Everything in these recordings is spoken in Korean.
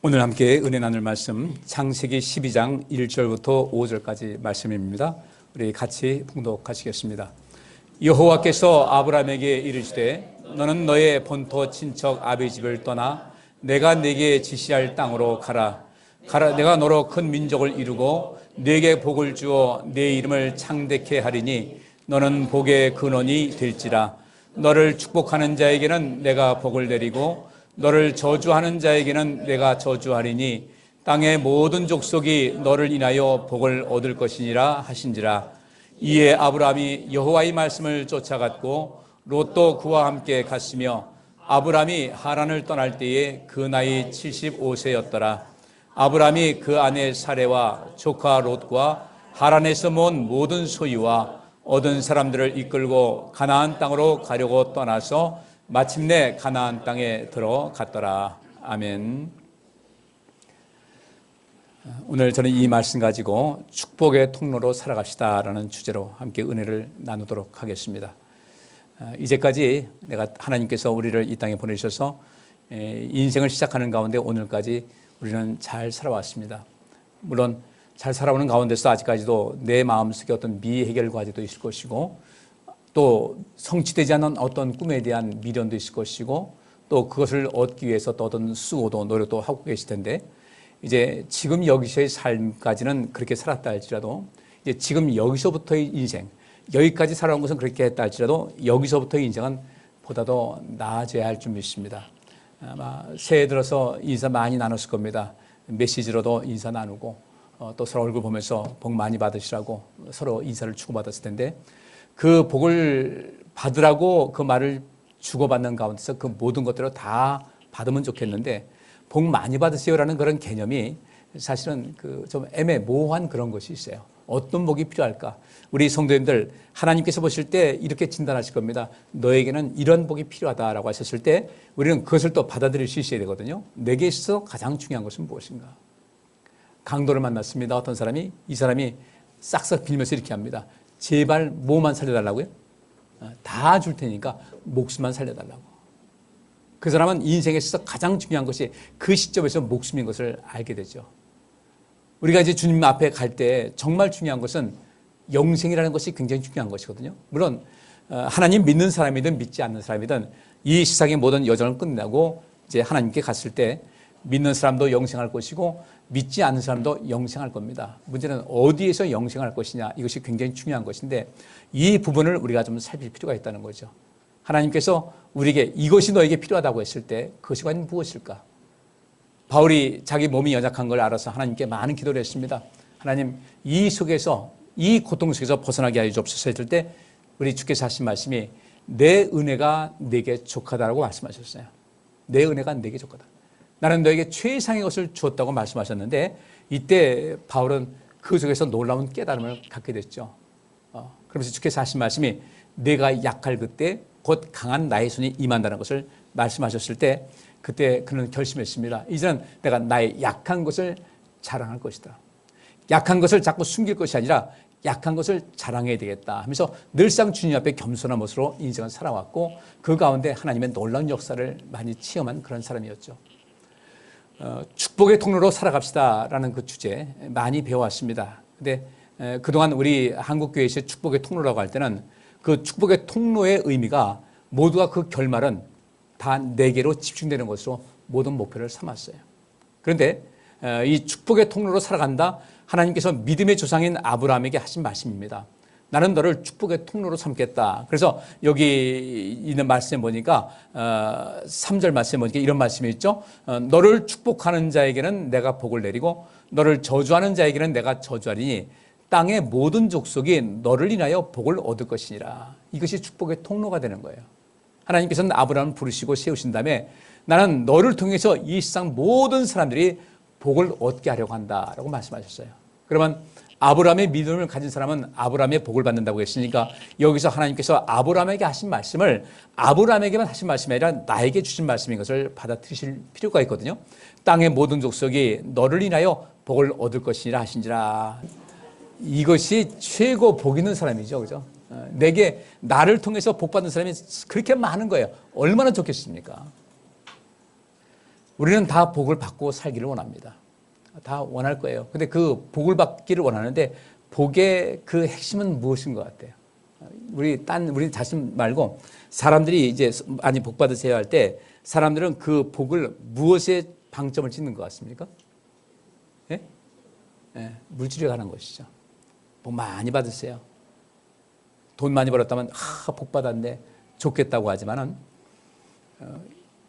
오늘 함께 은혜 나눌 말씀 창세기 12장 1절부터 5절까지 말씀입니다. 우리 같이 봉독하시겠습니다. 여호와께서 아브라함에게 이르시되 너는 너의 본토 친척 아비 집을 떠나 내가 네게 지시할 땅으로 가라. 내가 너로 큰 민족을 이루고 네게 복을 주어 네 이름을 창대케 하리니 너는 복의 근원이 될지라. 너를 축복하는 자에게는 내가 복을 내리고 너를 저주하는 자에게는 내가 저주하리니 땅의 모든 족속이 너를 인하여 복을 얻을 것이니라 하신지라. 이에 아브라함이 여호와의 말씀을 쫓아갔고 롯도 그와 함께 갔으며 아브라함이 하란을 떠날 때에 그 나이 75세였더라. 아브라함이 그 아내 사레와 조카 롯과 하란에서 모은 모든 소유와 얻은 사람들을 이끌고 가나안 땅으로 가려고 떠나서 마침내 가나안 땅에 들어갔더라. 아멘. 오늘 저는 이 말씀 가지고 축복의 통로로 살아갑시다라는 주제로 함께 은혜를 나누도록 하겠습니다. 이제까지 하나님께서 우리를 이 땅에 보내주셔서 인생을 시작하는 가운데 오늘까지 우리는 잘 살아왔습니다. 물론 잘 살아오는 가운데서 아직까지도 내 마음속에 어떤 미해결 과제도 있을 것이고 또 성취되지 않은 어떤 꿈에 대한 미련도 있을 것이고 또 그것을 얻기 위해서 또 어떤 수고도 노력도 하고 계실 텐데 이제 지금 여기서의 삶까지는 그렇게 살았다 할지라도 이제 지금 여기서부터의 인생, 여기까지 살아온 것은 그렇게 했다 할지라도 여기서부터의 인생은 보다 더 나아져야 할 줄 믿습니다. 아마 새해 들어서 인사 많이 나눴을 겁니다. 메시지로도 인사 나누고 또 서로 얼굴 보면서 복 많이 받으시라고 서로 인사를 주고받았을 텐데 그 복을 받으라고 그 말을 주고받는 가운데서 그 모든 것들을 다 받으면 좋겠는데 복 많이 받으세요라는 그런 개념이 사실은 좀 애매모호한 그런 것이 있어요. 어떤 복이 필요할까? 우리 성도님들 하나님께서 보실 때 이렇게 진단하실 겁니다. 너에게는 이런 복이 필요하다라고 하셨을 때 우리는 그것을 또 받아들일 수 있어야 되거든요. 내게 있어서 가장 중요한 것은 무엇인가? 강도를 만났습니다. 어떤 사람이 이 사람이 싹싹 빌면서 이렇게 합니다. 제발 뭐만 살려달라고요? 다 줄 테니까 목숨만 살려달라고. 그 사람은 인생에 있어서 가장 중요한 것이 그 시점에서 목숨인 것을 알게 되죠. 우리가 이제 주님 앞에 갈 때 정말 중요한 것은 영생이라는 것이 굉장히 중요한 것이거든요. 물론 하나님 믿는 사람이든 믿지 않는 사람이든 이 세상의 모든 여정을 끝내고 이제 하나님께 갔을 때 믿는 사람도 영생할 것이고 믿지 않는 사람도 영생할 겁니다. 문제는 어디에서 영생할 것이냐, 이것이 굉장히 중요한 것인데 이 부분을 우리가 좀 살필 필요가 있다는 거죠. 하나님께서 우리에게 이것이 너에게 필요하다고 했을 때 그것이 과연 무엇일까? 바울이 자기 몸이 연약한 걸 알아서 하나님께 많은 기도를 했습니다. 하나님, 이 속에서, 이 고통 속에서 벗어나게 하여 주옵소서 했을 때 우리 주께서 하신 말씀이 내 은혜가 내게 족하다라고 말씀하셨어요. 내 은혜가 내게 족하다. 나는 너에게 최상의 것을 주었다고 말씀하셨는데 이때 바울은 그 속에서 놀라운 깨달음을 갖게 됐죠. 그러면서 주께서 하신 말씀이 내가 약할 그때 곧 강한 나의 손이 임한다는 것을 말씀하셨을 때 그때 그는 결심했습니다. 이제는 내가 나의 약한 것을 자랑할 것이다. 약한 것을 자꾸 숨길 것이 아니라 약한 것을 자랑해야 되겠다 하면서 늘상 주님 앞에 겸손한 모습으로 인생을 살아왔고 그 가운데 하나님의 놀라운 역사를 많이 체험한 그런 사람이었죠. 축복의 통로로 살아갑시다라는 그 주제 많이 배워왔습니다. 근데 그동안 우리 한국교회에서 축복의 통로라고 할 때는 그 축복의 통로의 의미가 모두가 그 결말은 다 내게로 집중되는 것으로 모든 목표를 삼았어요. 그런데 이 축복의 통로로 살아간다, 하나님께서 믿음의 조상인 아브라함에게 하신 말씀입니다. 나는 너를 축복의 통로로 삼겠다. 그래서 여기 있는 말씀에 보니까 3절 말씀에 보니까 이런 말씀이 있죠. 너를 축복하는 자에게는 내가 복을 내리고 너를 저주하는 자에게는 내가 저주하리니 땅의 모든 족속이 너를 인하여 복을 얻을 것이니라. 이것이 축복의 통로가 되는 거예요. 하나님께서는 아브라함을 부르시고 세우신 다음에 나는 너를 통해서 이 세상 모든 사람들이 복을 얻게 하려고 한다라고 말씀하셨어요. 그러면 아브라함의 믿음을 가진 사람은 아브라함의 복을 받는다고 했으니까 여기서 하나님께서 아브라함에게 하신 말씀을 아브라함에게만 하신 말씀이 아니라 나에게 주신 말씀인 것을 받아들이실 필요가 있거든요. 땅의 모든 족속이 너를 인하여 복을 얻을 것이니라 하신지라. 이것이 최고 복 있는 사람이죠. 그죠? 내게 나를 통해서 복 받는 사람이 그렇게 많은 거예요. 얼마나 좋겠습니까? 우리는 다 복을 받고 살기를 원합니다. 다 원할 거예요. 근데 그 복을 받기를 원하는데 복의 그 핵심은 무엇인 것 같아요? 우리 자신 말고 사람들이 이제 많이 복 받으세요 할 때 사람들은 그 복을 무엇에 방점을 짓는 것 같습니까? 예? 예, 물질에 관한 것이죠. 복 많이 받으세요. 돈 많이 벌었다면 복 받았네 좋겠다고 하지만은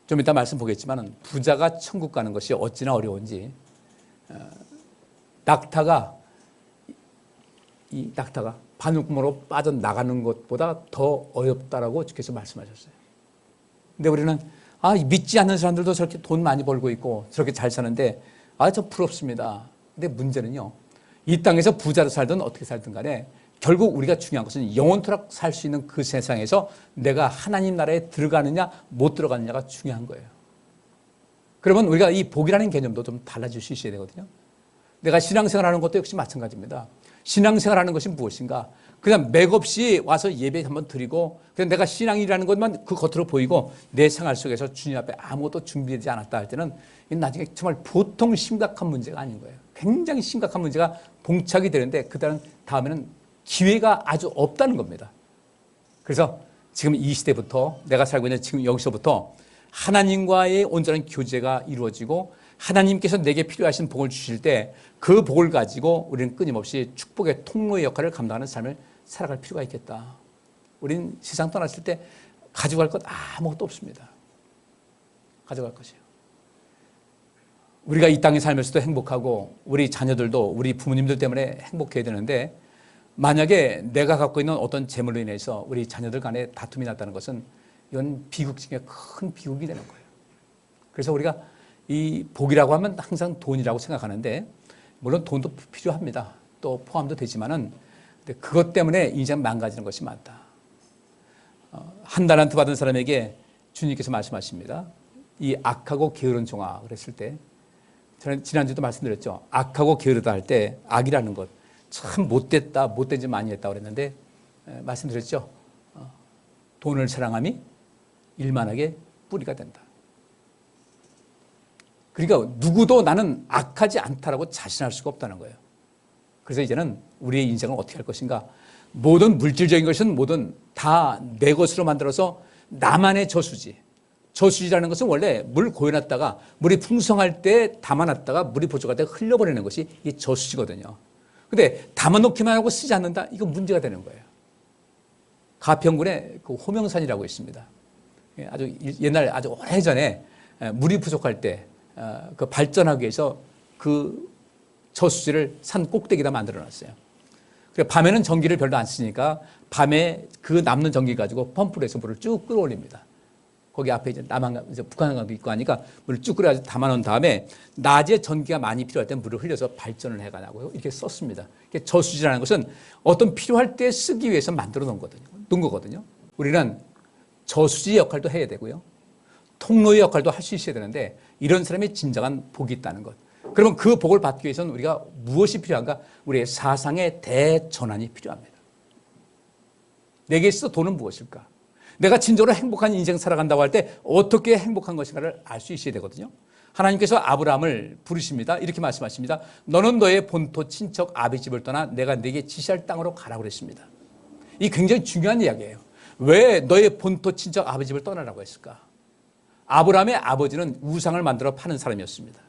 좀 이따 말씀 보겠지만은 부자가 천국 가는 것이 어찌나 어려운지 낙타가 바늘구멍으로 빠져나가는 것보다 더 어렵다라고 주께서 말씀하셨어요. 근데 우리는 믿지 않는 사람들도 저렇게 돈 많이 벌고 있고 저렇게 잘 사는데 저 부럽습니다. 근데 문제는요, 이 땅에서 부자로 살든 어떻게 살든 간에 결국 우리가 중요한 것은 영원토록 살 수 있는 그 세상에서 내가 하나님 나라에 들어가느냐 못 들어가느냐가 중요한 거예요. 그러면 우리가 이 복이라는 개념도 좀 달라질 수 있어야 되거든요. 내가 신앙생활하는 것도 역시 마찬가지입니다. 신앙생활하는 것이 무엇인가? 그냥 맥없이 와서 예배 한번 드리고 그냥 내가 신앙이라는 것만 그 겉으로 보이고 내 생활 속에서 주님 앞에 아무것도 준비되지 않았다 할 때는 나중에 정말 보통 심각한 문제가 아닌 거예요. 굉장히 심각한 문제가 봉착이 되는데 그 다음에는 기회가 아주 없다는 겁니다. 그래서 지금 이 시대부터 내가 살고 있는 지금 여기서부터 하나님과의 온전한 교제가 이루어지고 하나님께서 내게 필요하신 복을 주실 때 그 복을 가지고 우리는 끊임없이 축복의 통로의 역할을 감당하는 삶을 살아갈 필요가 있겠다. 우린 세상 떠났을 때 가져갈 것 아무것도 없습니다. 가져갈 것이에요. 우리가 이 땅에 살면서도 행복하고 우리 자녀들도 우리 부모님들 때문에 행복해야 되는데 만약에 내가 갖고 있는 어떤 재물로 인해서 우리 자녀들 간에 다툼이 났다는 것은 이건 비극 중에 큰 비극이 되는 거예요. 그래서 우리가 이 복이라고 하면 항상 돈이라고 생각하는데 물론 돈도 필요합니다. 또 포함도 되지만은 그것 때문에 인생 망가지는 것이 많다. 한 달란트 받은 사람에게 주님께서 말씀하십니다. 이 악하고 게으른 종아 그랬을 때 저는 지난주도 말씀드렸죠. 악하고 게으르다 할 때 악이라는 것 참 못됐다, 못된 짓 많이 했다 그랬는데 말씀드렸죠. 돈을 사랑함이 일만하게 뿌리가 된다. 그러니까 누구도 나는 악하지 않다라고 자신할 수가 없다는 거예요. 그래서 이제는 우리의 인생을 어떻게 할 것인가. 모든 물질적인 것은 뭐든 다 내 것으로 만들어서 나만의 저수지. 저수지라는 것은 원래 물 고여놨다가 물이 풍성할 때 담아놨다가 물이 부족할 때 흘려버리는 것이 이 저수지거든요. 근데 담아놓기만 하고 쓰지 않는다? 이거 문제가 되는 거예요. 가평군에 그 호명산이라고 있습니다. 아주 옛날 아주 오래전에 물이 부족할 때 그 발전하기 위해서 그 저수지를 산 꼭대기에다 만들어 놨어요. 밤에는 전기를 별로 안 쓰니까 밤에 그 남는 전기 가지고 펌프를 해서 물을 쭉 끌어올립니다. 거기 앞에 이제 이제 북한강도 있고 하니까 물을 쭉 끌어가지고 담아놓은 다음에 낮에 전기가 많이 필요할 때 물을 흘려서 발전을 해가냐고 이렇게 썼습니다. 저수지라는 것은 어떤 필요할 때 쓰기 위해서 만들어 놓은 거거든요. 우리는 저수지 역할도 해야 되고요. 통로의 역할도 할 수 있어야 되는데 이런 사람이 진정한 복이 있다는 것. 그러면 그 복을 받기 위해서는 우리가 무엇이 필요한가? 우리의 사상의 대전환이 필요합니다. 내게 있어 돈은 무엇일까? 내가 진정으로 행복한 인생 살아간다고 할 때 어떻게 행복한 것인가를 알 수 있어야 되거든요. 하나님께서 아브라함을 부르십니다. 이렇게 말씀하십니다. 너는 너의 본토 친척 아비 집을 떠나 내가 네게 지시할 땅으로 가라고 그랬습니다. 이 굉장히 중요한 이야기예요. 왜 너의 본토 친척 아비 집을 떠나라고 했을까? 아브라함의 아버지는 우상을 만들어 파는 사람이었습니다.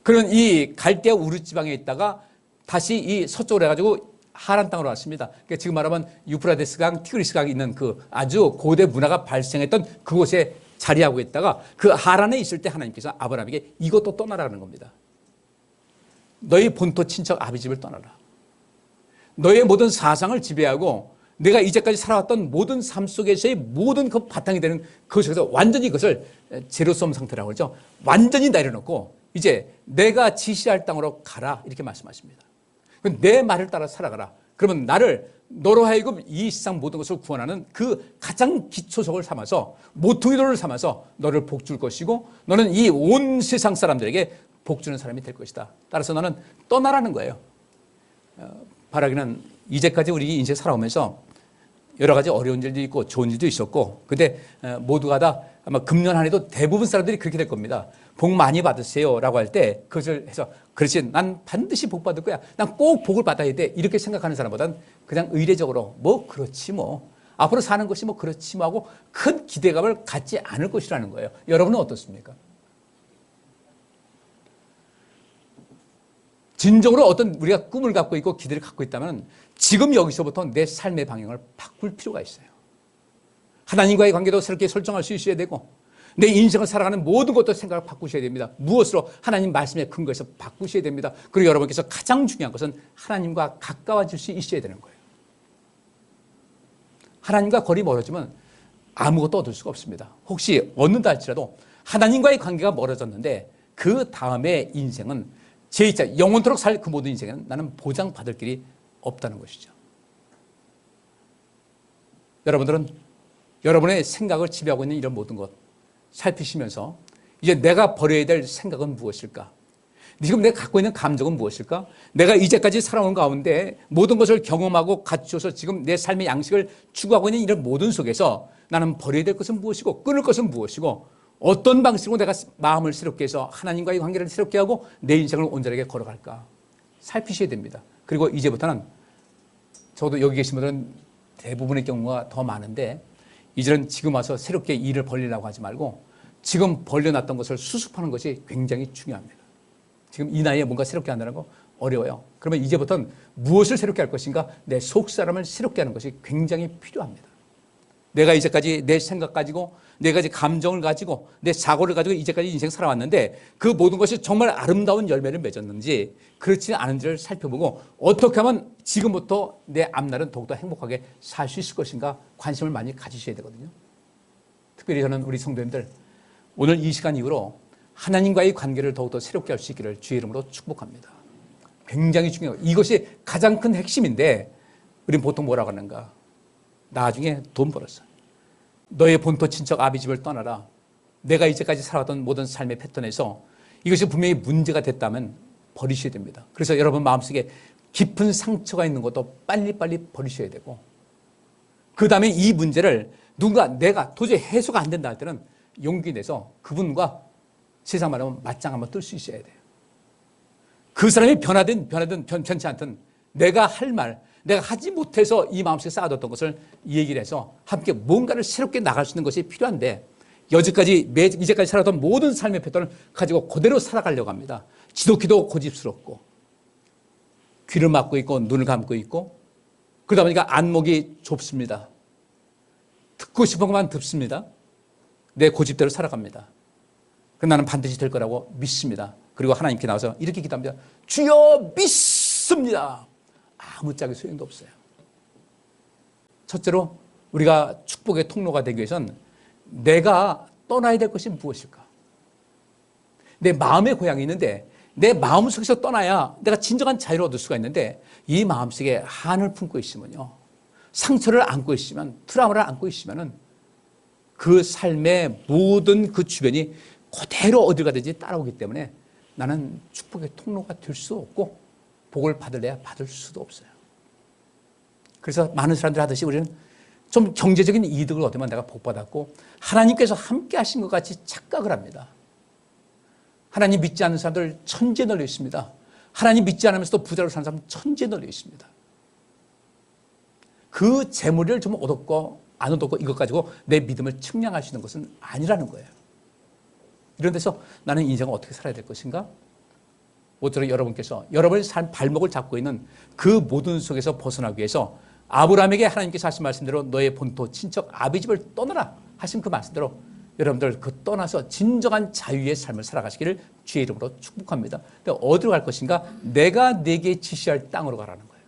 그는 이 갈대아 우르 지방에 있다가 다시 이 서쪽으로 해가지고 하란 땅으로 왔습니다. 그러니까 지금 말하면 유프라데스 강, 티그리스 강이 있는 그 아주 고대 문화가 발생했던 그곳에 자리하고 있다가 그 하란에 있을 때 하나님께서 아브라함에게 이것도 떠나라는 겁니다. 너희 본토 친척 아비 집을 떠나라. 너의 모든 사상을 지배하고 내가 이제까지 살아왔던 모든 삶 속에서의 모든 그 바탕이 되는 그것에서 완전히 그것을 제로섬 상태라고 그러죠. 완전히 내려놓고 이제 내가 지시할 땅으로 가라 이렇게 말씀하십니다. 내 말을 따라 살아가라. 그러면 나를 너로 하여금 이 세상 모든 것을 구원하는 그 가장 기초석을 삼아서 모퉁이돌을 삼아서 너를 복줄 것이고 너는 이 온 세상 사람들에게 복주는 사람이 될 것이다. 따라서 너는 떠나라는 거예요. 바라기는 이제까지 우리 인생 살아오면서 여러 가지 어려운 일도 있고 좋은 일도 있었고, 근데 모두가 다 아마 금년 한 해도 대부분 사람들이 그렇게 될 겁니다. 복 많이 받으세요 라고 할 때 그것을 해서 그렇지 난 반드시 복 받을 거야, 난 꼭 복을 받아야 돼, 이렇게 생각하는 사람보다는 그냥 의례적으로 뭐 그렇지 뭐 앞으로 사는 것이 뭐 그렇지 뭐 하고 큰 기대감을 갖지 않을 것이라는 거예요. 여러분은 어떻습니까? 진정으로 어떤 우리가 꿈을 갖고 있고 기대를 갖고 있다면 지금 여기서부터 내 삶의 방향을 바꿀 필요가 있어요. 하나님과의 관계도 새롭게 설정할 수 있어야 되고, 내 인생을 살아가는 모든 것도 생각을 바꾸셔야 됩니다. 무엇으로? 하나님 말씀의 근거에서 바꾸셔야 됩니다. 그리고 여러분께서 가장 중요한 것은 하나님과 가까워질 수 있어야 되는 거예요. 하나님과 거리 멀어지면 아무것도 얻을 수가 없습니다. 혹시 얻는다 할지라도 하나님과의 관계가 멀어졌는데 그 다음에 인생은 제2차 영원토록 살 그 모든 인생에는 나는 보장받을 길이 없다는 것이죠. 여러분들은 여러분의 생각을 지배하고 있는 이런 모든 것 살피시면서 이제 내가 버려야 될 생각은 무엇일까? 지금 내가 갖고 있는 감정은 무엇일까? 내가 이제까지 살아온 가운데 모든 것을 경험하고 갖추어서 지금 내 삶의 양식을 추구하고 있는 이런 모든 속에서 나는 버려야 될 것은 무엇이고 끊을 것은 무엇이고 어떤 방식으로 내가 마음을 새롭게 해서 하나님과의 관계를 새롭게 하고 내 인생을 온전하게 걸어갈까 살피셔야 됩니다. 그리고 이제부터는 저도 여기 계신 분들은 대부분의 경우가 더 많은데 이제는 지금 와서 새롭게 일을 벌리려고 하지 말고 지금 벌려놨던 것을 수습하는 것이 굉장히 중요합니다. 지금 이 나이에 뭔가 새롭게 한다는 거 어려워요. 그러면 이제부터는 무엇을 새롭게 할 것인가? 내 속사람을 새롭게 하는 것이 굉장히 필요합니다. 내가 이제까지 내 생각 가지고 내 가지 감정을 가지고 내 사고를 가지고 이제까지 인생 살아왔는데 그 모든 것이 정말 아름다운 열매를 맺었는지 그렇지 않은지를 살펴보고 어떻게 하면 지금부터 내 앞날은 더욱더 행복하게 살 수 있을 것인가 관심을 많이 가지셔야 되거든요. 특별히 저는 우리 성도님들 오늘 이 시간 이후로 하나님과의 관계를 더욱더 새롭게 할 수 있기를 주의 이름으로 축복합니다. 굉장히 중요해요. 이것이 가장 큰 핵심인데 우리는 보통 뭐라고 하는가? 나중에 돈 벌었어. 너의 본토 친척 아비집을 떠나라. 내가 이제까지 살아왔던 모든 삶의 패턴에서 이것이 분명히 문제가 됐다면 버리셔야 됩니다. 그래서 여러분 마음속에 깊은 상처가 있는 것도 빨리빨리 버리셔야 되고 그 다음에 이 문제를 누군가 내가 도저히 해소가 안 된다 할 때는 용기 내서 그분과 세상 말하면 맞짱 한번 뜰 수 있어야 돼요. 그 사람이 변하든 변치 않든 내가 할 말, 내가 하지 못해서 이 마음속에 쌓아뒀던 것을 얘기를 해서 함께 뭔가를 새롭게 나갈 수 있는 것이 필요한데 이제까지 살았던 모든 삶의 패턴을 가지고 그대로 살아가려고 합니다. 지독히도 고집스럽고 귀를 막고 있고 눈을 감고 있고 그러다 보니까 안목이 좁습니다. 듣고 싶은 것만 듣습니다. 내 고집대로 살아갑니다. 그럼 나는 반드시 될 거라고 믿습니다. 그리고 하나님께 나와서 이렇게 기도합니다. 주여 믿습니다. 아무짝에 소용도 없어요. 첫째로 우리가 축복의 통로가 되기 위해서는 내가 떠나야 될 것이 무엇일까? 내 마음의 고향이 있는데 내 마음속에서 떠나야 내가 진정한 자유를 얻을 수가 있는데 이 마음속에 한을 품고 있으면요. 상처를 안고 있으면 트라우마를 안고 있으면 그 삶의 모든 그 주변이 그대로 어딜 가든지 따라오기 때문에 나는 축복의 통로가 될 수 없고 복을 받을래야 받을 수도 없어요. 그래서 많은 사람들이 하듯이 우리는 좀 경제적인 이득을 얻으면 내가 복받았고 하나님께서 함께 하신 것 같이 착각을 합니다. 하나님 믿지 않는 사람들 천지에 널려 있습니다. 하나님 믿지 않으면서도 부자로 사는 사람 천지에 널려 있습니다. 그 재물을 좀 얻었고 안 얻었고 이것 가지고 내 믿음을 측량할 수 있는 것은 아니라는 거예요. 이런 데서 나는 인생을 어떻게 살아야 될 것인가? 모쪼록 여러분께서 여러분의 삶 발목을 잡고 있는 그 모든 속에서 벗어나기 위해서 아브라함에게 하나님께서 하신 말씀대로 너의 본토 친척 아비집을 떠나라 하신 그 말씀대로 여러분들 그 떠나서 진정한 자유의 삶을 살아가시기를 주의 이름으로 축복합니다. 근데 어디로 갈 것인가? 내가 네게 지시할 땅으로 가라는 거예요.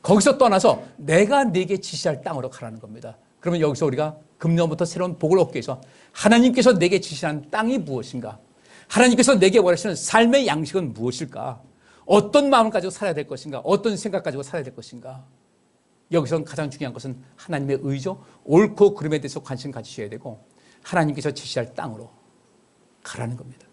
거기서 떠나서 내가 네게 지시할 땅으로 가라는 겁니다. 그러면 여기서 우리가 금년부터 새로운 복을 얻기 위해서 하나님께서 내게 지시한 땅이 무엇인가? 하나님께서 내게 원하시는 삶의 양식은 무엇일까? 어떤 마음을 가지고 살아야 될 것인가? 어떤 생각 가지고 살아야 될 것인가? 여기서 가장 중요한 것은 하나님의 의죠. 옳고 그름에 대해서 관심 가지셔야 되고 하나님께서 지시할 땅으로 가라는 겁니다.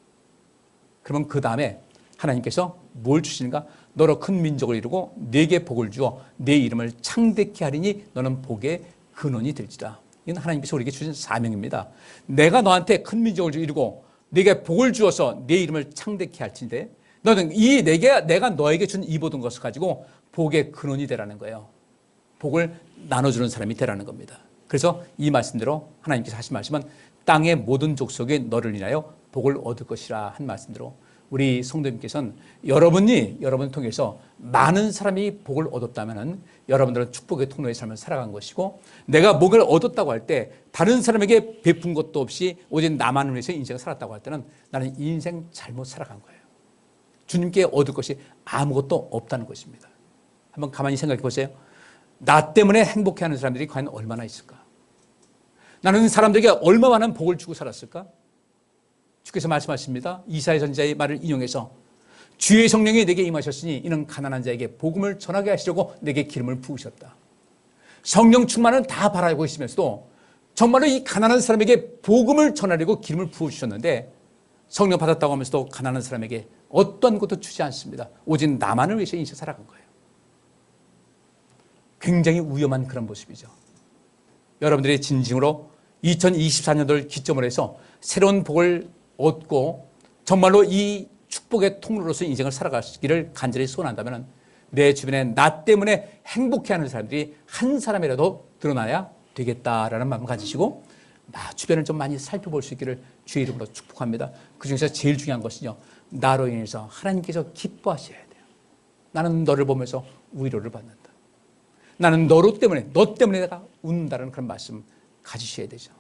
그러면 그 다음에 하나님께서 뭘 주시는가? 너로 큰 민족을 이루고 네게 복을 주어 네 이름을 창대케 하리니 너는 복의 근원이 될지라. 이건 하나님께서 우리에게 주신 사명입니다. 내가 너한테 큰 민족을 이루고 네게 복을 주어서 네 이름을 창대케 할진대 너는 내가 너에게 준 이 모든 것을 가지고 복의 근원이 되라는 거예요. 복을 나눠주는 사람이 되라는 겁니다. 그래서 이 말씀대로 하나님께서 하신 말씀은 땅의 모든 족속이 너를 인하여 복을 얻을 것이라 한 말씀대로 우리 성도님께서는 여러분을 통해서 많은 사람이 복을 얻었다면 여러분들은 축복의 통로의 삶을 살아간 것이고, 내가 복을 얻었다고 할 때 다른 사람에게 베푼 것도 없이 오직 나만을 위해서 인생을 살았다고 할 때는 나는 인생 잘못 살아간 거예요. 주님께 얻을 것이 아무것도 없다는 것입니다. 한번 가만히 생각해 보세요. 나 때문에 행복해하는 사람들이 과연 얼마나 있을까? 나는 사람들에게 얼마 많은 복을 주고 살았을까? 주께서 말씀하십니다. 이사야 선지자의 말을 인용해서 주의 성령이 내게 임하셨으니 이는 가난한 자에게 복음을 전하게 하시려고 내게 기름을 부으셨다. 성령 충만은 다 바라고 있으면서도 정말로 이 가난한 사람에게 복음을 전하려고 기름을 부어주셨는데, 성령 받았다고 하면서도 가난한 사람에게 어떤 것도 주지 않습니다. 오직 나만을 위해서 인생 살아간 거예요. 굉장히 위험한 그런 모습이죠. 여러분들이 진정으로 2024년도를 기점으로 해서 새로운 복을 얻고 정말로 이 축복의 통로로서 인생을 살아가시기를 간절히 소원한다면 내 주변에 나 때문에 행복해하는 사람들이 한 사람이라도 드러나야 되겠다라는 마음을 가지시고 나 주변을 좀 많이 살펴볼 수 있기를 주의 이름으로 축복합니다. 그중에서 제일 중요한 것은요, 나로 인해서 하나님께서 기뻐하셔야 돼요. 나는 너를 보면서 위로를 받는다. 나는 너 때문에 내가 웃는다는 그런 말씀 가지셔야 되죠.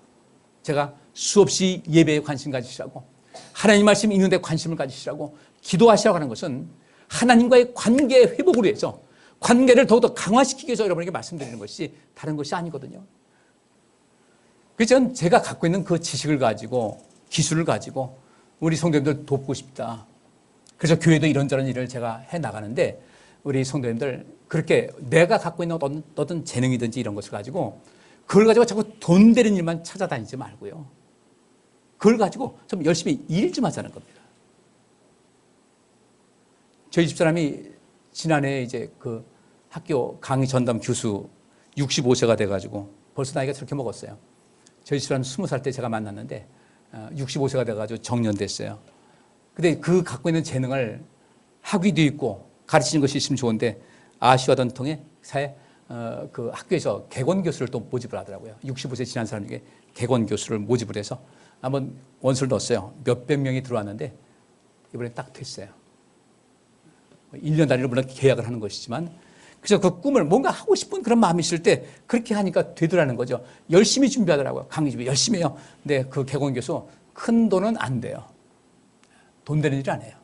제가 수없이 예배에 관심 가지시라고, 하나님 말씀 읽는 데 관심을 가지시라고 기도하시라고 하는 것은 하나님과의 관계 회복을 위해서, 관계를 더욱더 강화시키기 위해서 여러분에게 말씀드리는 것이 다른 것이 아니거든요. 그래서 저는 제가 갖고 있는 그 지식을 가지고, 기술을 가지고 우리 성도님들 돕고 싶다. 그래서 교회도 이런저런 일을 제가 해나가는데, 우리 성도님들 그렇게 내가 갖고 있는 어떤 재능이든지 이런 것을 가지고 그걸 가지고 자꾸 돈 되는 일만 찾아다니지 말고요, 그걸 가지고 좀 열심히 일 좀 하자는 겁니다. 저희 집사람이 지난해 이제 그 학교 강의 전담 교수 65세가 돼가지고 벌써 나이가 저렇게 먹었어요. 저희 집사람 20살 때 제가 만났는데 65세가 돼가지고 정년됐어요. 근데 그 갖고 있는 재능을 학위도 있고 가르치는 것이 있으면 좋은데 아시아던 통해 그 학교에서 객원 교수를 또 모집을 하더라고요. 65세 지난 사람에게 객원 교수를 모집을 해서 한번 원서를 넣었어요. 몇백 명이 들어왔는데 이번에 딱 됐어요. 1년 단위로 물론 계약을 하는 것이지만, 그래서 그 꿈을 뭔가 하고 싶은 그런 마음이 있을 때 그렇게 하니까 되더라는 거죠. 열심히 준비하더라고요. 강의 준비 열심히 해요. 근데 그 객원 교수 큰 돈은 안 돼요. 돈 되는 일이 아니에요.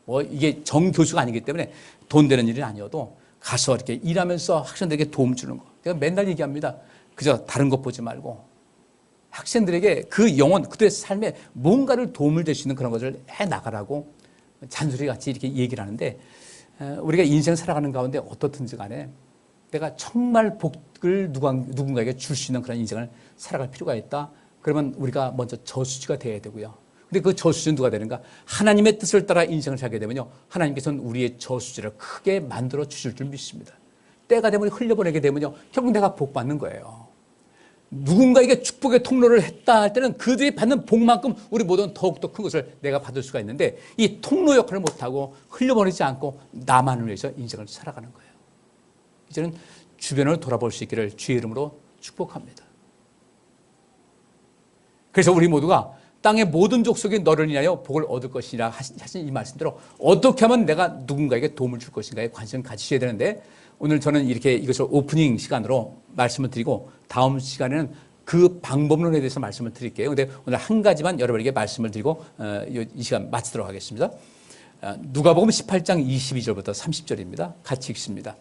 뭐 이게 정교수가 아니기 때문에 돈 되는 일이 아니어도 가서 이렇게 일하면서 학생들에게 도움 주는 거. 제가 맨날 얘기합니다. 그저 다른 것 보지 말고 학생들에게 그 영혼, 그들의 삶에 뭔가를 도움을 줄 수 있는 그런 것을 해나가라고 잔소리 같이 이렇게 얘기를 하는데, 우리가 인생 살아가는 가운데 어떻든지 간에 내가 정말 복을 누군가에게 줄 수 있는 그런 인생을 살아갈 필요가 있다. 그러면 우리가 먼저 저수지가 돼야 되고요. 근데 그 저수지는 누가 되는가? 하나님의 뜻을 따라 인생을 살게 되면요, 하나님께서는 우리의 저수지를 크게 만들어 주실 줄 믿습니다. 때가 되면 흘려보내게 되면요, 결국 내가 복 받는 거예요. 누군가에게 축복의 통로를 했다 할 때는 그들이 받는 복만큼 우리 모두는 더욱더 큰 것을 내가 받을 수가 있는데, 이 통로 역할을 못하고 흘려보내지 않고 나만을 위해서 인생을 살아가는 거예요. 이제는 주변을 돌아볼 수 있기를 주의 이름으로 축복합니다. 그래서 우리 모두가 땅의 모든 족속이 너를 인하여 복을 얻을 것이라 하신 이 말씀대로 어떻게 하면 내가 누군가에게 도움을 줄 것인가에 관심을 가지셔야 되는데, 오늘 저는 이렇게 이것을 오프닝 시간으로 말씀을 드리고 다음 시간에는 그 방법론에 대해서 말씀을 드릴게요. 근데 오늘 한 가지만 여러분에게 말씀을 드리고 이 시간 마치도록 하겠습니다. 누가복음 18장 22절부터 30절입니다. 같이 읽습니다.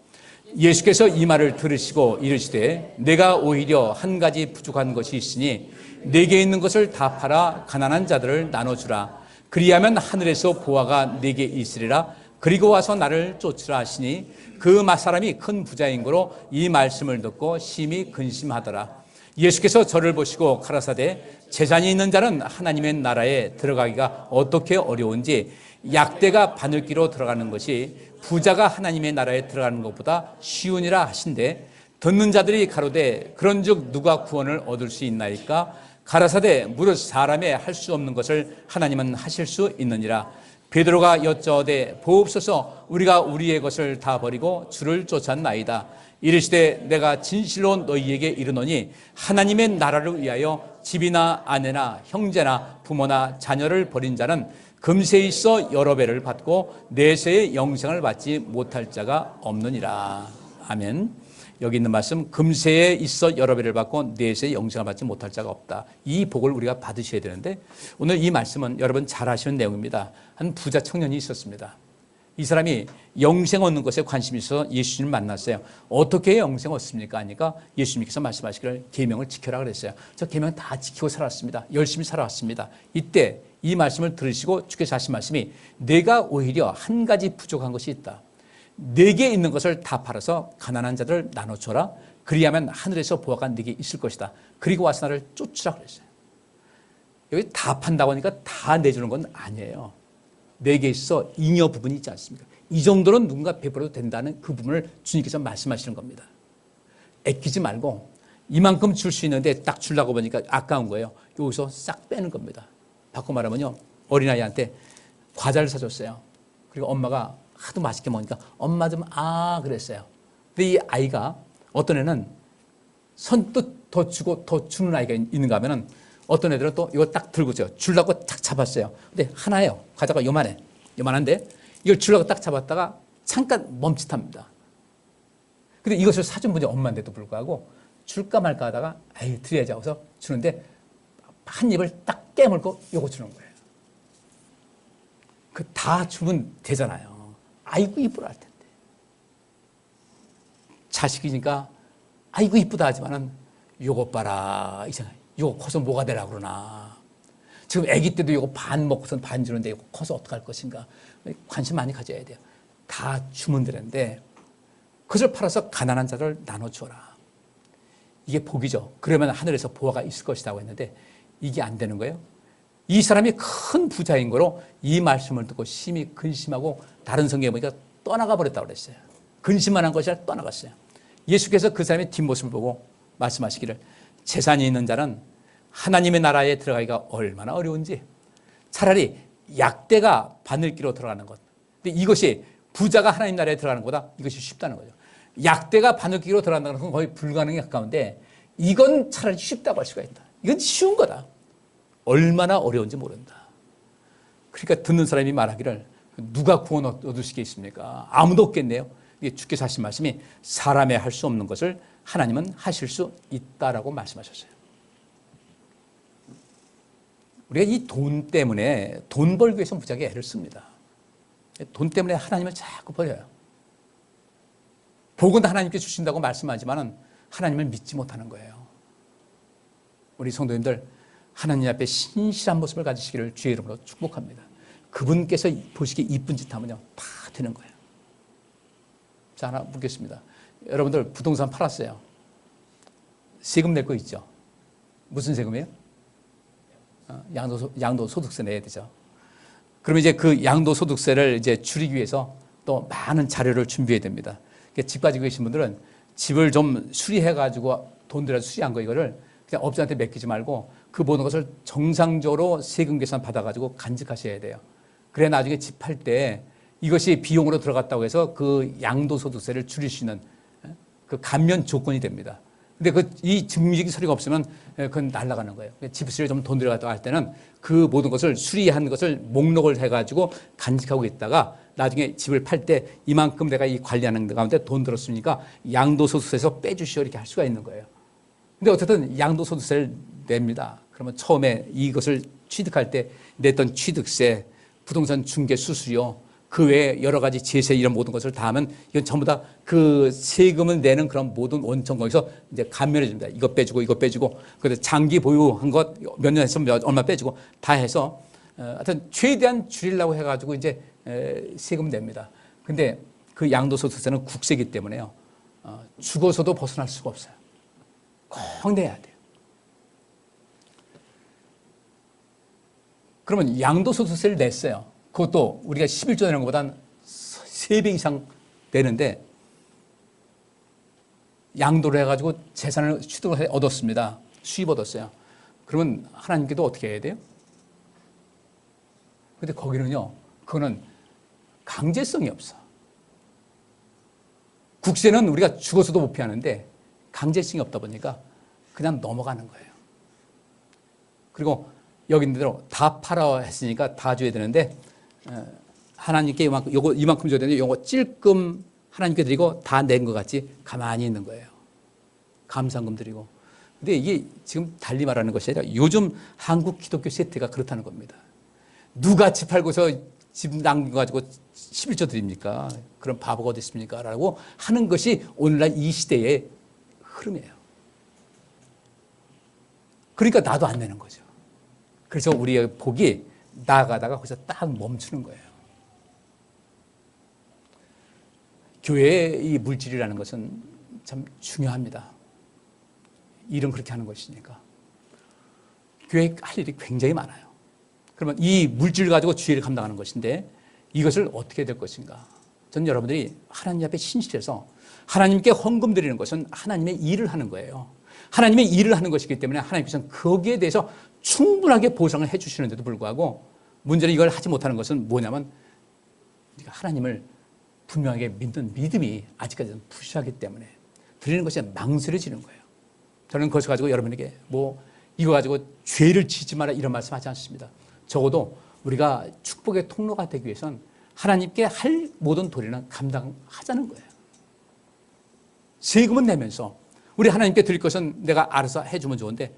예수께서 이 말을 들으시고 이르시되 내가 오히려 한 가지 부족한 것이 있으니 내게 있는 것을 다 팔아 가난한 자들을 나눠주라. 그리하면 하늘에서 보화가 내게 있으리라. 그리고 와서 나를 쫓으라 하시니 그 사람이 큰 부자인 거로 이 말씀을 듣고 심히 근심하더라. 예수께서 저를 보시고 가라사대 재산이 있는 자는 하나님의 나라에 들어가기가 어떻게 어려운지 약대가 바늘기로 들어가는 것이 부자가 하나님의 나라에 들어가는 것보다 쉬우니라 하신대 듣는 자들이 가로되 그런즉 누가 구원을 얻을 수 있나이까 가라사대 무릇 사람의 할 수 없는 것을 하나님은 하실 수 있느니라. 베드로가 여짜오되 보옵소서 우리가 우리의 것을 다 버리고 주를 쫓았나이다. 이르시되 내가 진실로 너희에게 이르노니 하나님의 나라를 위하여 집이나 아내나 형제나 부모나 자녀를 버린 자는 금세에 있어 여러 배를 받고 내세의 영생을 받지 못할 자가 없느니라. 아멘. 여기 있는 말씀 금세에 있어 여러 배를 받고 내세의 영생을 받지 못할 자가 없다. 이 복을 우리가 받으셔야 되는데 오늘 이 말씀은 여러분 잘 아시는 내용입니다. 한 부자 청년이 있었습니다. 이 사람이 영생 얻는 것에 관심이 있어서 예수님을 만났어요. 어떻게 영생 얻습니까? 하니까 예수님께서 말씀하시기를 계명을 지켜라 그랬어요. 저 계명 다 지키고 살았습니다. 열심히 살아왔습니다. 이때 이 말씀을 들으시고 주께서 하신 말씀이 내가 오히려 한 가지 부족한 것이 있다. 내게 있는 것을 다 팔아서 가난한 자들 나눠줘라. 그리하면 하늘에서 보화가 네게 있을 것이다. 그리고 와서 나를 쫓으라 그랬어요. 여기 다 판다고 하니까 다 내주는 건 아니에요. 내게 있어 잉여 부분이 있지 않습니까? 이 정도는 누군가 베풀어도 된다는 그 부분을 주님께서 말씀하시는 겁니다. 아끼지 말고 이만큼 줄 수 있는데 딱 주려고 보니까 아까운 거예요. 여기서 싹 빼는 겁니다. 바꿔 말하면요, 어린아이한테 과자를 사줬어요. 그리고 엄마가 하도 맛있게 먹으니까 엄마 좀 그랬어요. 근데 이 아이가 어떤 애는 선뜻 더 주고 더 주는 아이가 있는가 하면은 어떤 애들은 또 이거 딱 들고 주려고 딱 잡았어요. 근데 하나예요. 과자가 요만한데 이걸 주려고 딱 잡았다가 잠깐 멈칫합니다. 근데 이것을 사준 분이 엄마인데도 불구하고 줄까 말까 하다가 드려야지 하고서 주는데 한 입을 딱 깨물고 요거 주는 거예요. 그 다 주면 되잖아요. 아이고 이쁘라 할 텐데. 자식이니까 아이고 이쁘다 하지만은 요거 봐라 이상해. 요거 커서 뭐가 되라 그러나. 지금 아기 때도 요거 반 먹고선 반 주는데 요거 커서 어떡할 것인가. 관심 많이 가져야 돼요. 다 주면 되는데 그것을 팔아서 가난한 자를 나눠주어라. 이게 복이죠. 그러면 하늘에서 보화가 있을 것이라고 했는데 이게 안 되는 거예요. 이 사람이 큰 부자인 거로 이 말씀을 듣고 심히 근심하고 다른 성경에 보니까 떠나가 버렸다고 그랬어요. 근심만 한 것이 아니라 떠나갔어요. 예수께서 그 사람의 뒷모습을 보고 말씀하시기를 재산이 있는 자는 하나님의 나라에 들어가기가 얼마나 어려운지 차라리 약대가 바늘기로 들어가는 것. 근데 이것이 부자가 하나님 나라에 들어가는 것보다 이것이 쉽다는 거죠. 약대가 바늘기로 들어간다는 건 거의 불가능에 가까운데 이건 차라리 쉽다고 할 수가 있다. 이건 쉬운 거다. 얼마나 어려운지 모른다. 그러니까 듣는 사람이 말하기를 누가 구원 얻을 수 있겠습니까? 아무도 없겠네요. 주께서 하신 말씀이 사람의 할 수 없는 것을 하나님은 하실 수 있다라고 말씀하셨어요. 우리가 이 돈 때문에 돈 벌기 위해서 무지하게 애를 씁니다. 돈 때문에 하나님을 자꾸 버려요. 복은 하나님께 주신다고 말씀하지만 하나님을 믿지 못하는 거예요. 우리 성도님들 하나님 앞에 신실한 모습을 가지시기를 주의 이름으로 축복합니다. 그분께서 보시기에 이쁜 짓 하면요 다 되는 거예요. 자, 하나 묻겠습니다. 여러분들 부동산 팔았어요. 세금 낼 거 있죠? 무슨 세금이에요? 양도소득세 내야 되죠. 그러면 이제 그 양도소득세를 이제 줄이기 위해서 또 많은 자료를 준비해야 됩니다. 집 가지고 계신 분들은 집을 좀 수리해가지고 돈 들여 수리한 거 이거를 그냥 업자한테 맡기지 말고 그 모든 것을 정상적으로 세금 계산 받아가지고 간직하셔야 돼요. 그래 나중에 집 팔 때 이것이 비용으로 들어갔다고 해서 그 양도소득세를 줄일 수 있는 그 감면 조건이 됩니다. 근데 이 증명적인 서류가 없으면 그건 날아가는 거예요. 집 수리에 좀 돈 들어갔다고 할 때는 그 모든 것을 수리한 것을 목록을 해가지고 간직하고 있다가 나중에 집을 팔 때 이만큼 내가 이 관리하는 데 가운데 돈 들었으니까 양도소득세에서 빼주시오 이렇게 할 수가 있는 거예요. 근데 어쨌든 양도소득세를 냅니다. 그러면 처음에 이것을 취득할 때 냈던 취득세, 부동산 중개 수수료, 그 외에 여러 가지 제세 이런 모든 것을 다 하면 이건 전부 다 그 세금을 내는 그런 모든 원천 거기서 이제 감면해 줍니다. 이거 빼주고 이거 빼주고 그래서 장기 보유한 것 몇 년 했으면 얼마 빼주고 다 해서 하여튼 최대한 줄이려고 해가지고 이제 세금 냅니다. 근데 그 양도소득세는 국세이기 때문에요. 죽어서도 벗어날 수가 없어요. 꼭 내야 돼요. 그러면 양도소득세를 냈어요. 그것도 우리가 11조 내는 것보다 3배 이상 되는데 양도를 해가지고 재산을 취득을 얻었습니다. 수입 얻었어요. 그러면 하나님께도 어떻게 해야 돼요? 근데 거기는요, 그거는 강제성이 없어. 국세는 우리가 죽어서도 못 피하는데 강제성이 없다 보니까 그냥 넘어가는 거예요. 그리고 여기 있는 대로 다 팔아 했으니까 다 줘야 되는데 하나님께 이만큼 줘야 되는데 요거 찔끔 하나님께 드리고 다 낸 것 같이 가만히 있는 거예요. 감사금 드리고. 근데 이게 지금 달리 말하는 것이 아니라 요즘 한국 기독교 세태가 그렇다는 겁니다. 누가 집 팔고서 집 남겨가지고 11조 드립니까? 그런 바보가 어디 있습니까? 라고 하는 것이 오늘날 이 시대의 흐름이에요. 그러니까 나도 안 내는 거죠. 그래서 우리의 복이 나아가다가 거기서 딱 멈추는 거예요. 교회의 이 물질이라는 것은 참 중요합니다. 일은 그렇게 하는 것이니까. 교회에 할 일이 굉장히 많아요. 그러면 이 물질을 가지고 주의를 감당하는 것인데 이것을 어떻게 될 것인가? 저는 여러분들이 하나님 앞에 신실해서 하나님께 헌금 드리는 것은 하나님의 일을 하는 거예요. 하나님의 일을 하는 것이기 때문에 하나님께서는 거기에 대해서 충분하게 보상을 해 주시는데도 불구하고 문제는 이걸 하지 못하는 것은 뭐냐면 우리가 하나님을 분명하게 믿는 믿음이 아직까지는 부실하기 때문에 드리는 것이 망설여지는 거예요. 저는 그것을 가지고 여러분에게 이거 가지고 죄를 지지 마라 이런 말씀 하지 않습니다. 적어도 우리가 축복의 통로가 되기 위해서는 하나님께 할 모든 도리는 감당하자는 거예요. 세금은 내면서 우리 하나님께 드릴 것은 내가 알아서 해주면 좋은데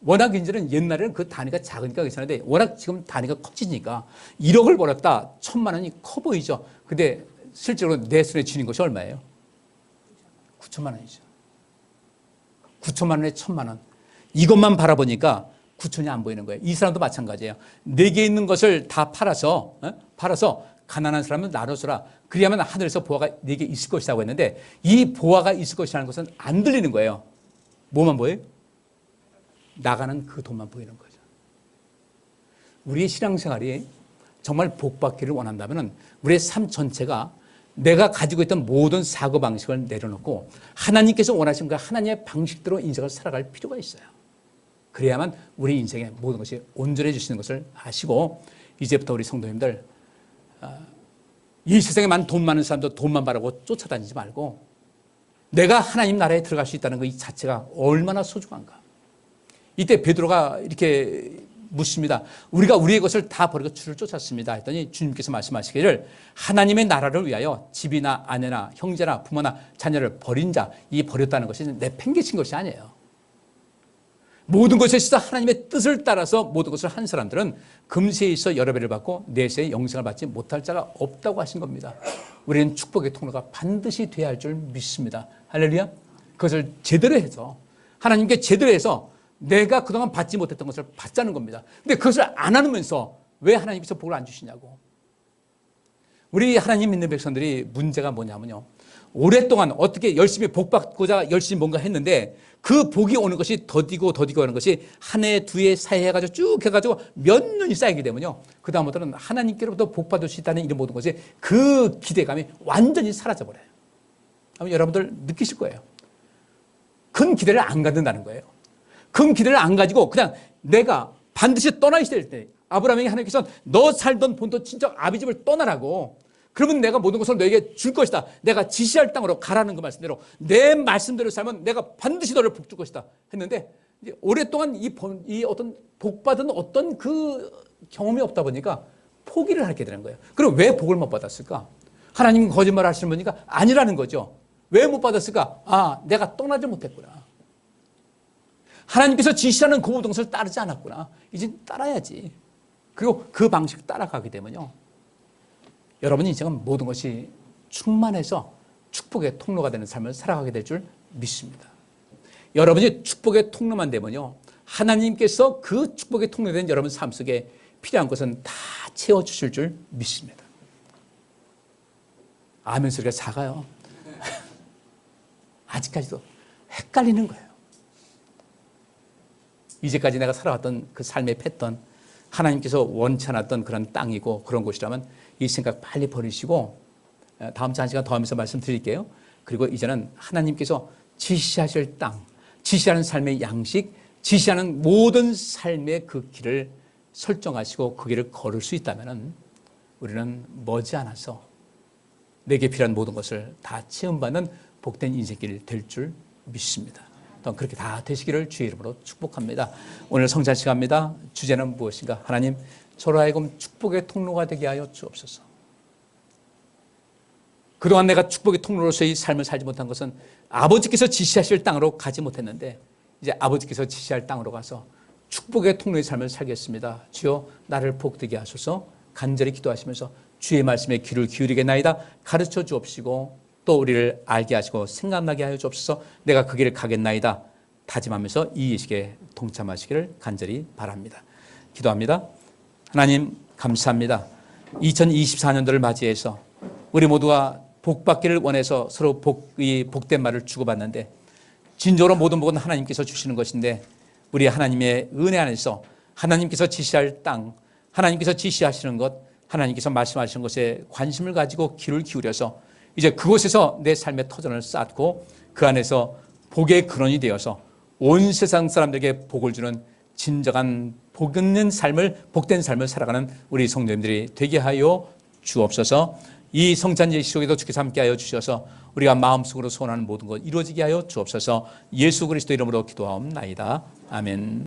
워낙 이제는 옛날에는 그 단위가 작으니까 괜찮은데 워낙 지금 단위가 커지니까 1억을 벌었다 1,000만 원이 커 보이죠. 근데 실제로 내 손에 쥐는 것이 얼마예요? 9천만 원이죠. 9천만 원에 1,000만 원. 이것만 바라보니까 9천이 안 보이는 거예요. 이 사람도 마찬가지예요. 내게 있는 것을 다 팔아서 가난한 사람은 나눠주라. 그리하면 하늘에서 보화가 내게 있을 것이라고 했는데 이 보화가 있을 것이라는 것은 안 들리는 거예요. 뭐만 보여요? 나가는 그 돈만 보이는 거죠. 우리의 신앙생활이 정말 복받기를 원한다면 우리의 삶 전체가 내가 가지고 있던 모든 사고방식을 내려놓고 하나님께서 원하시는 그 하나님의 방식대로 인생을 살아갈 필요가 있어요. 그래야만 우리 인생의 모든 것이 온전해지시는 것을 아시고 이제부터 우리 성도님들 이 세상에 돈 많은 사람도 돈만 바라고 쫓아다니지 말고 내가 하나님 나라에 들어갈 수 있다는 그 자체가 얼마나 소중한가. 이때 베드로가 이렇게 묻습니다. 우리가 우리의 것을 다 버리고 주를 쫓았습니다. 했더니 주님께서 말씀하시기를 하나님의 나라를 위하여 집이나 아내나 형제나 부모나 자녀를 버린 자, 이 버렸다는 것이 내팽개친 것이 아니에요. 모든 것에 있어서 하나님의 뜻을 따라서 모든 것을 한 사람들은 금세에 있어 여러 배를 받고 내세에 영생을 받지 못할 자가 없다고 하신 겁니다. 우리는 축복의 통로가 반드시 돼야 할 줄 믿습니다. 할렐루야. 그것을 제대로 해서 하나님께 제대로 해서 내가 그동안 받지 못했던 것을 받자는 겁니다. 근데 그것을 안 하면서 왜 하나님께서 복을 안 주시냐고. 우리 하나님 믿는 백성들이 문제가 뭐냐면요. 오랫동안 어떻게 열심히 복 받고자 열심히 뭔가 했는데 그 복이 오는 것이 더디고 하는 것이 한 해, 두 해, 사해 해가지고 쭉 해가지고 몇 년이 쌓이게 되면요. 그 다음부터는 하나님께로부터 복 받을 수 있다는 이런 모든 것이 그 기대감이 완전히 사라져버려요. 아마 여러분들 느끼실 거예요. 큰 기대를 안 갖는다는 거예요. 큰 기대를 안 가지고 그냥 내가 반드시 떠나야 될 때 아브라함에게 하나님께서 너 살던 본토 친척 아비집을 떠나라고 그러면 내가 모든 것을 너에게 줄 것이다. 내가 지시할 땅으로 가라는 그 말씀대로 내 말씀대로 살면 내가 반드시 너를 복 줄 것이다 했는데 이제 오랫동안 이 어떤 복받은 어떤 그 경험이 없다 보니까 포기를 하게 되는 거예요. 그럼 왜 복을 못 받았을까? 하나님 거짓말 하시는 분이니까 아니라는 거죠. 왜 못 받았을까? 내가 떠나지 못했구나. 하나님께서 지시하는 그 모든 것을 따르지 않았구나. 이제 따라야지. 그리고 그 방식을 따라가게 되면요. 여러분 인생은 모든 것이 충만해서 축복의 통로가 되는 삶을 살아가게 될 줄 믿습니다. 여러분이 축복의 통로만 되면요. 하나님께서 그 축복의 통로가 된 여러분 삶 속에 필요한 것은 다 채워주실 줄 믿습니다. 아멘 소리가 작아요. 아직까지도 헷갈리는 거예요. 이제까지 내가 살아왔던 그 삶의 패턴, 하나님께서 원치 않았던 그런 땅이고 그런 곳이라면 이 생각 빨리 버리시고 다음 주 한 시간 더 하면서 말씀드릴게요. 그리고 이제는 하나님께서 지시하실 땅, 지시하는 삶의 양식, 지시하는 모든 삶의 그 길을 설정하시고 그 길을 걸을 수 있다면 우리는 머지않아서 내게 필요한 모든 것을 다 체험받는 복된 인생길 될 줄 믿습니다. 또한 그렇게 다 되시기를 주의 이름으로 축복합니다. 오늘 성찬 시간입니다. 주제는 무엇인가? 하나님, 저로 하여금 축복의 통로가 되게 하여 주옵소서. 그동안 내가 축복의 통로로서의 삶을 살지 못한 것은 아버지께서 지시하실 땅으로 가지 못했는데 이제 아버지께서 지시할 땅으로 가서 축복의 통로의 삶을 살겠습니다. 주여 나를 복되게 하소서. 간절히 기도하시면서 주의 말씀에 귀를 기울이겠나이다. 가르쳐 주옵시고 또 우리를 알게 하시고 생각나게 하여 주옵소서. 내가 그 길을 가겠나이다 다짐하면서 이 예식에 동참하시기를 간절히 바랍니다. 기도합니다. 하나님 감사합니다. 2024년도를 맞이해서 우리 모두가 복받기를 원해서 서로 복된 말을 주고받는데 진정으로 모든 복은 하나님께서 주시는 것인데 우리 하나님의 은혜 안에서 하나님께서 지시할 땅, 하나님께서 지시하시는 것, 하나님께서 말씀하시는 것에 관심을 가지고 귀를 기울여서 이제 그곳에서 내 삶의 터전을 쌓고 그 안에서 복의 근원이 되어서 온 세상 사람들에게 복을 주는 진정한 복 있는 삶을, 복된 삶을 살아가는 우리 성도님들이 되게 하여 주옵소서. 이 성찬 예식 속에도 주께서 함께하여 주셔서 우리가 마음속으로 소원하는 모든 것 이루어지게 하여 주옵소서. 예수 그리스도 이름으로 기도하옵나이다. 아멘.